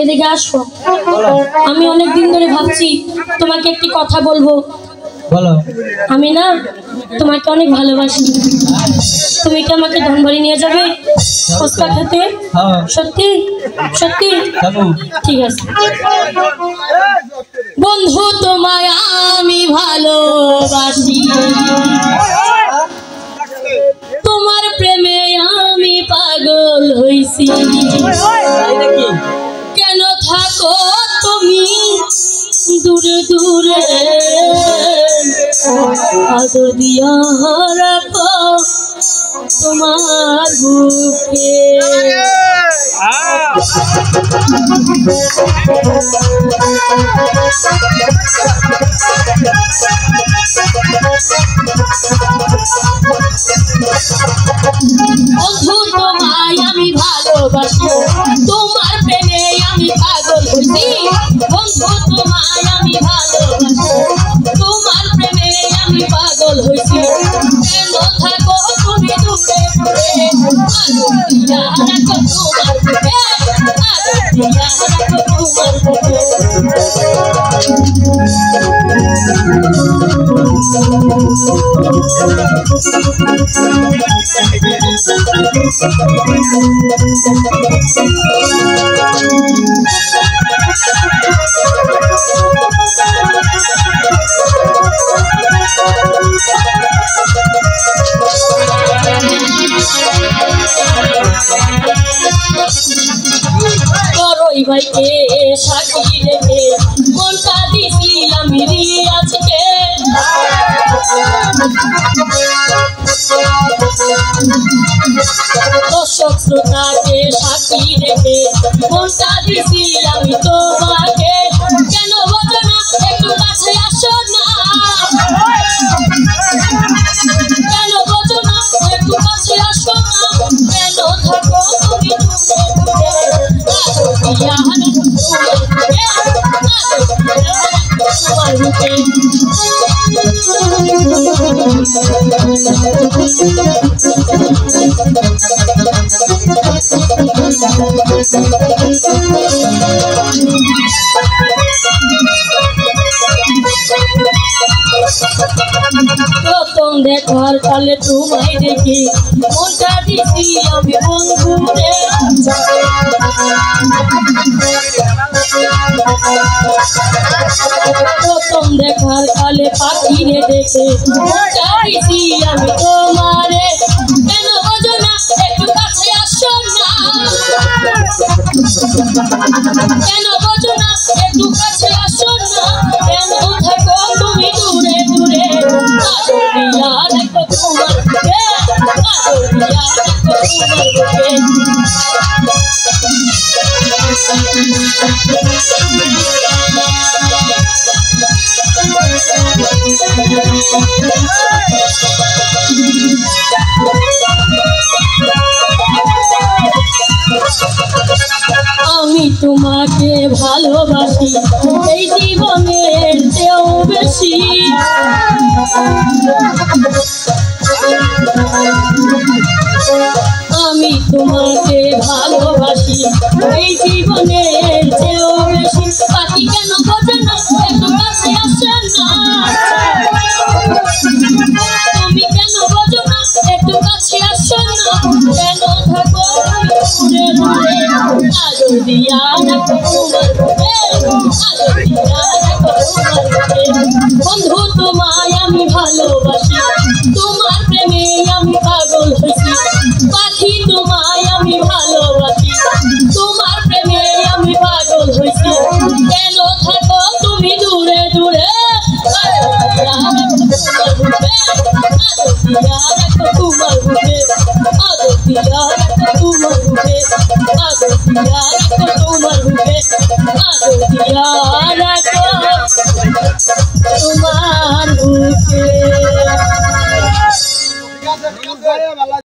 এদিকে আসো। আমি অনেক দিন ধরে ভাবছি তোমাকে একটি কথা বলবো। বলো। আমি না তোমাকে অনেক ভালোবাসি। তুমি কি আমাকে ধনবাড়ি নিয়ে যাবে ফুচকা খেতে? সত্যি সত্যি? ঠিক আছে বন্ধু, তোমায় আমি ভালোবাসি, তোমার প্রেমে আমি পাগল হইছি। কেন থাকো তুমি দূরে দূরে, আদর দিয়া রাখো তোমার বুকে। বন্ধু, তোমায় আমি ভালোবাসি, তোমার প্রেমে আমি পাগল হইছি। বন্ধু, তোমায় আমি ভালোবাসি, তোমার প্রেমে আমি পাগল হইছি। কেন থাকো তুমি দূরে দূরে, আদর দিয়া রাখো তোমার বুকে, আদর দিয়া রাখো তোমার বুকে। বড়ই ভাইকে সাক্ষী রেখে মনটা দিছি আমি আজকে। দর্শক শ্রোতাকে সাক্ষী রেখে মনটা দিছি আমি তোমাকে। কেন বোঝো না, একটু কাছে আসো না। কেন বোঝো না, একটু কাছে আসো না। কেন থাকো তুমি দূরে দূরে, আদর দিয়া রাখো তোমার বুকে, আদর দিয়া রাখো তোমার বুকে। প্রথম দেখার কালে তোমায় দেখি মনটা দিছি আমি বন্ধুরে। প্রথম দেখার কালে পাখিরে দেখে মনটা দিছি আমি তোমারে। কেন বোঝো না, একটু কাছে আসো না। কেন বোঝো না, একটু কাছে আসো না। কেন থাকো তুমি দূরে দূরে, আদর দিয়া রাখো তোমার বুকে, আদর দিয়া রাখো তোমার বুকে। আমি তোমাকে ভালোবাসি এই জীবনের চেয়েও বেশি। আমি তোমাকে ভালোবাসি এই জীবনের চেয়েও বেশি। বাকি কেন বোঝো না, একটু কাছে আসো না। তুমি কেন বোঝো না, একটু কাছে আসো না। কেন থাকো দূরে দূরে, আদর দিয়া রাখো তোমার বুকে, আদর দিয়া রাখো তোমার বুকে। বন্ধু, তোমায় আমি ভালোবাসি, তোমার প্রেমে আমি পাগল হইছি। পাখি, তোমায় আমি ভালোবাসি, তোমার প্রেমে আমি পাগল হইছি। কেন থাকো তুমি দূরে দূরে, আদর দিয়া রাখো তোমার বুকে, আদর দিয়া রাখো তোমার বুকে, আদর দিয়া রাখো তোমার বুকে, আদর দিয়া রাখো তোমার বুকে।